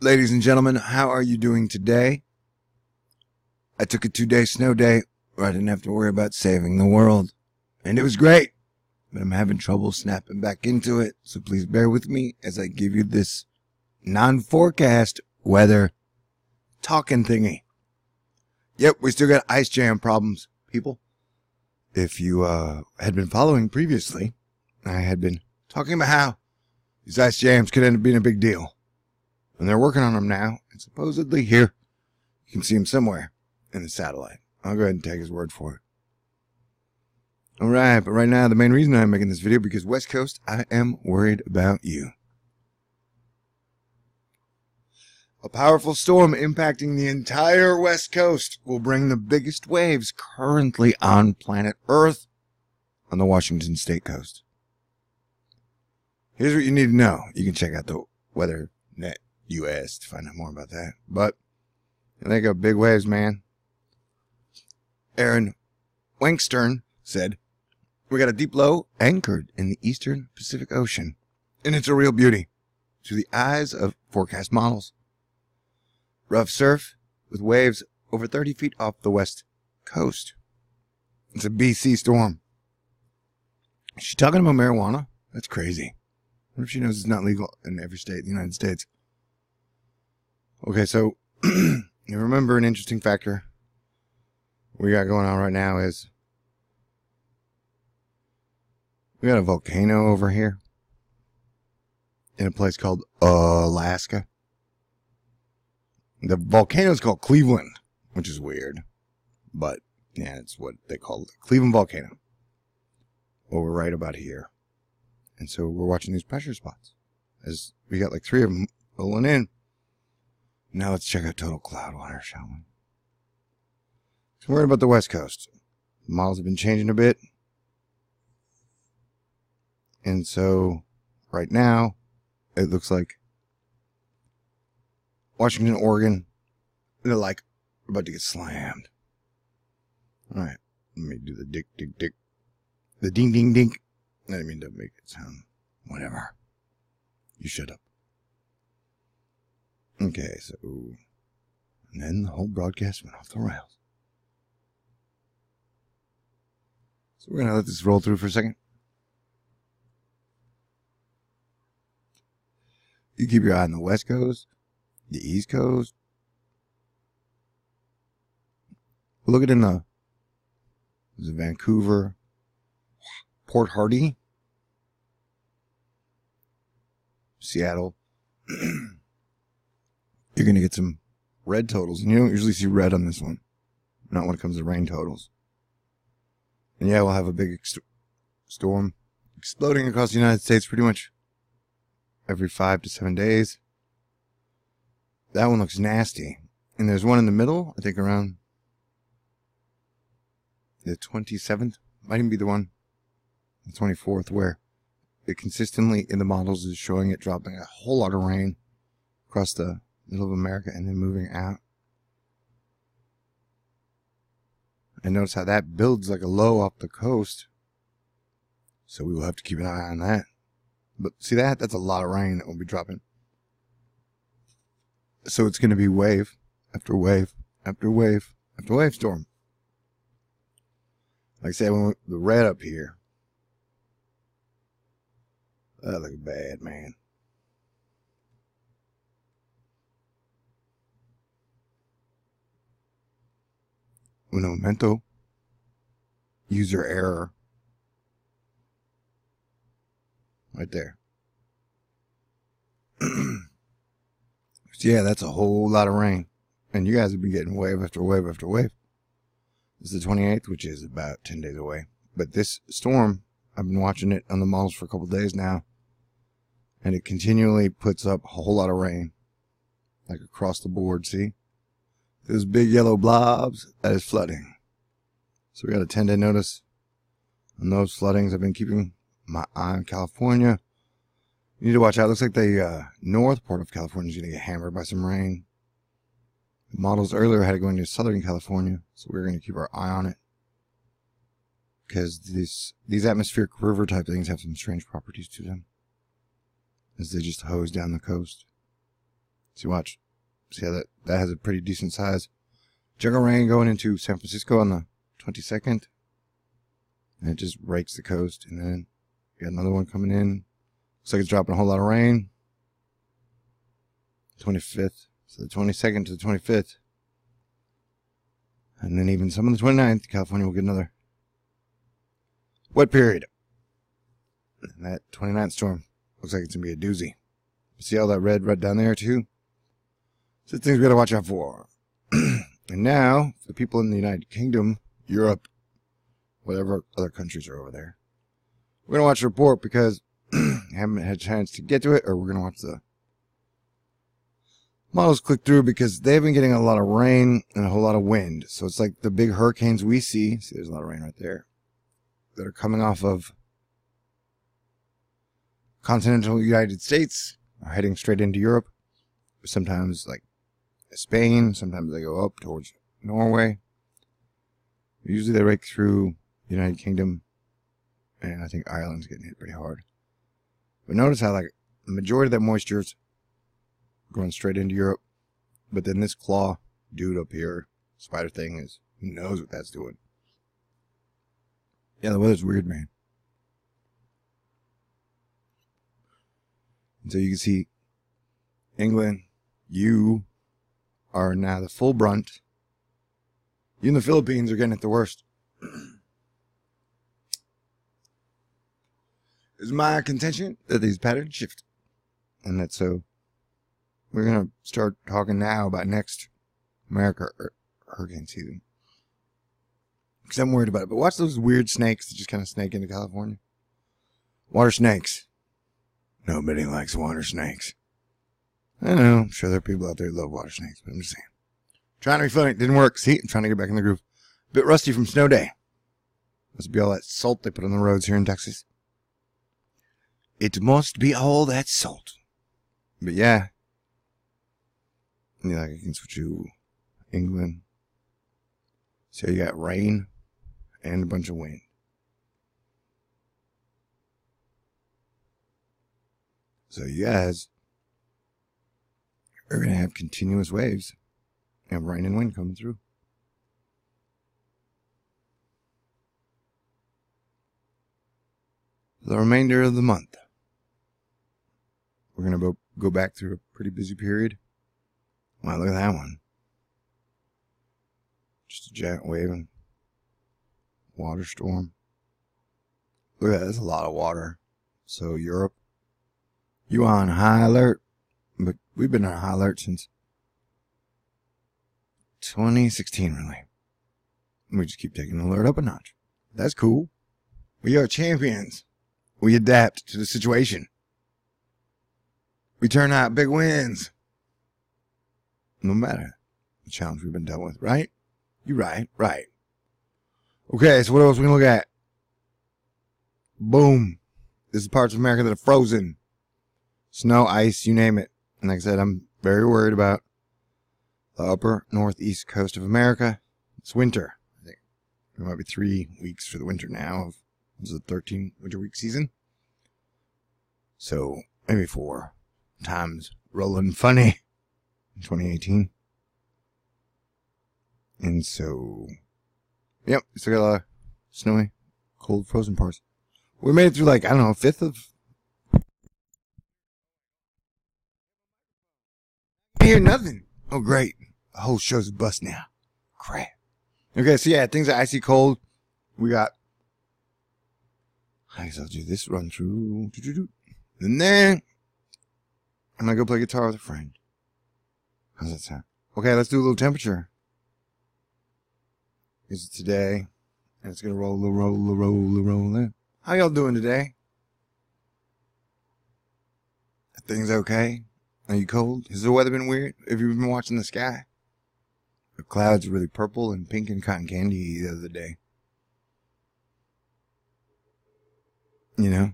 Ladies and gentlemen, how are you doing today? I took a 2-day snow day where I didn't have to worry about saving the world. And it was great, but I'm having trouble snapping back into it, so please bear with me as I give you this non-forecast weather talking thingy. Yep, we still got ice jam problems, people. If you had been following previously, I had been talking about how these ice jams could end up being a big deal. And they're working on them now, and supposedly here, you can see them somewhere in the satellite. I'll go ahead and take his word for it. Alright, but right now, the main reason I'm making this video, because West Coast, I am worried about you. A powerful storm impacting the entire West Coast will bring the biggest waves currently on planet Earth on the Washington State coast. Here's what you need to know. You can check out the weather.net US to find out more about that. But they got big waves, man. Aaron Wankstern said, "We got a deep low anchored in the eastern Pacific Ocean, and it's a real beauty to the eyes of forecast models. Rough surf with waves over 30 feet off the west coast. It's a BC storm." Is she talking about marijuana? That's crazy. What if she knows it's not legal in every state in the United States? Okay, so you remember an interesting factor we got going on right now is we got a volcano over here in a place called Alaska. The volcano is called Cleveland, which is weird, but yeah, it's what they call the Cleveland volcano. Well, we're right about here, and so we're watching these pressure spots as we got like 3 of them rolling in. Now let's check out total cloud water, shall we? So worried about the West Coast. The models have been changing a bit. And so right now it looks like Washington, Oregon, they're like about to get slammed. Alright, let me do the dick. The ding ding. I didn't mean to make it sound whatever. You shut up. Okay, so, and then the whole broadcast went off the rails. So we're going to let this roll through for a second. You keep your eye on the West Coast, the East Coast. Look at it in the Vancouver, Port Hardy, Seattle. You're going to get some red totals. And you don't usually see red on this one. Not when it comes to rain totals. And yeah, we'll have a big storm exploding across the United States pretty much every 5 to 7 days. That one looks nasty. And there's one in the middle, I think around the 27th. Might even be the one, the 24th, where it consistently in the models is showing it dropping a whole lot of rain across the middle of America and then moving out. And notice how that builds like a low off the coast. So we will have to keep an eye on that. But see that? That's a lot of rain that will be dropping. So it's going to be wave after wave after wave after wave storm. Like I said, when the red up here. That looks bad, man. Un momento. User error. Right there. So yeah, that's a whole lot of rain. And you guys have been getting wave after wave after wave. This is the 28th, which is about 10 days away. But this storm, I've been watching it on the models for a couple days now. And it continually puts up a whole lot of rain. Like across the board, see? Those big yellow blobs, that is flooding. So we got a 10-day notice on those floodings. I've been keeping my eye on California. You need to watch out. It looks like the north part of California is going to get hammered by some rain. The models earlier had it going to Southern California, so we're going to keep our eye on it. Because these atmospheric river type things have some strange properties to them, as they just hose down the coast. So watch. See how that has a pretty decent size. Jungle rain going into San Francisco on the 22nd. And it just rakes the coast. And then you got another one coming in. Looks like it's dropping a whole lot of rain. 25th. So the 22nd to the 25th. And then even some of the 29th, California will get another wet period. And that 29th storm looks like it's going to be a doozy. See all that red right down there too? So things we got to watch out for. And now, for the people in the United Kingdom, Europe, whatever other countries are over there, we're going to watch a report because I haven't had a chance to get to it, or we're going to watch the models click through because they've been getting a lot of rain and a whole lot of wind. So it's like the big hurricanes we see there's a lot of rain right there, that are coming off of continental United States, are heading straight into Europe. Sometimes like Spain, sometimes they go up towards Norway. Usually they rake through the United Kingdom, and I think Ireland's getting hit pretty hard. But notice how like the majority of that moisture is going straight into Europe, but then this claw dude up here, spider thing, is who knows what that's doing. Yeah, the weather's weird, man. And so you can see England, you are now the full brunt. You and the Philippines are getting it the worst. It's my contention that these patterns shift. And that's so. We're going to start talking now about next America hurricane season. Because I'm worried about it. But watch those weird snakes that just kind of snake into California. Water snakes. Nobody likes water snakes. I know, I'm sure there are people out there who love water snakes, but I'm just saying. Trying to be funny, it didn't work. See, I'm trying to get back in the groove. Bit rusty from snow day. Must be all that salt they put on the roads here in Texas. It must be all that salt. But yeah. Yeah, I can switch to England. So you got rain and a bunch of wind. So you guys are going to have continuous waves of rain and wind coming through. The remainder of the month, we're going to go back through a pretty busy period. Wow, look at that one. Just a giant wave and water storm. Look at that, that's a lot of water. So Europe, you on high alert. But we've been on high alert since 2016, really. We just keep taking the alert up a notch. That's cool. We are champions. We adapt to the situation. We turn out big wins. No matter the challenge we've been dealt with, right? You're right, right. Okay, so what else we can look at? Boom. This is parts of America that are frozen. Snow, ice, you name it. And like I said, I'm very worried about the upper northeast coast of America. It's winter. I think there might be 3 weeks for the winter now. This is a 13 winter week season. So maybe 4 times rolling funny in 2018. And so, yep, still got a lot of snowy, cold, frozen parts. We made it through like, I don't know, 5th of... I hear nothing. Oh, great. The whole show's a bust now. Crap. Okay, so yeah, things are icy cold. We got... I guess I'll do this run through. And then... I'm gonna go play guitar with a friend. How's that sound? Okay, let's do a little temperature. Is it today? And it's gonna roll in. How y'all doing today? Are things okay? Are you cold? Has the weather been weird? Have you been watching the sky? The clouds are really purple and pink and cotton candy the other day. You know?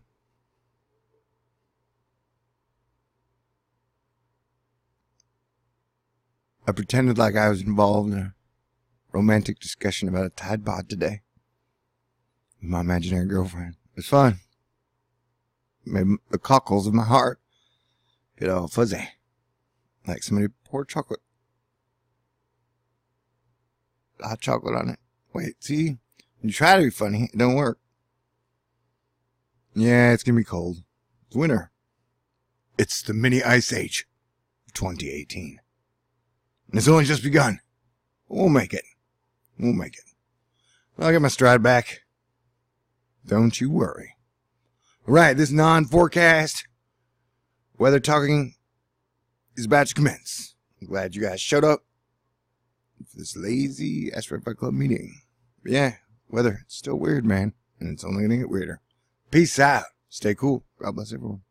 I pretended like I was involved in a romantic discussion about a Tide Pod today with my imaginary girlfriend. It was fun. Made the cockles of my heart get all fuzzy. Like somebody poured hot chocolate on it. Wait, see? You try to be funny, it don't work. Yeah, it's gonna be cold. It's winter. It's the mini ice age of 2018. And it's only just begun. We'll make it. We'll make it. I'll get my stride back. Don't you worry. Alright, this non-forecast weather talking is about to commence. I'm glad you guys showed up for this lazy Asteroid Fight Club meeting. But yeah, weather, it's still weird, man. And it's only gonna get weirder. Peace out. Stay cool. God bless everyone.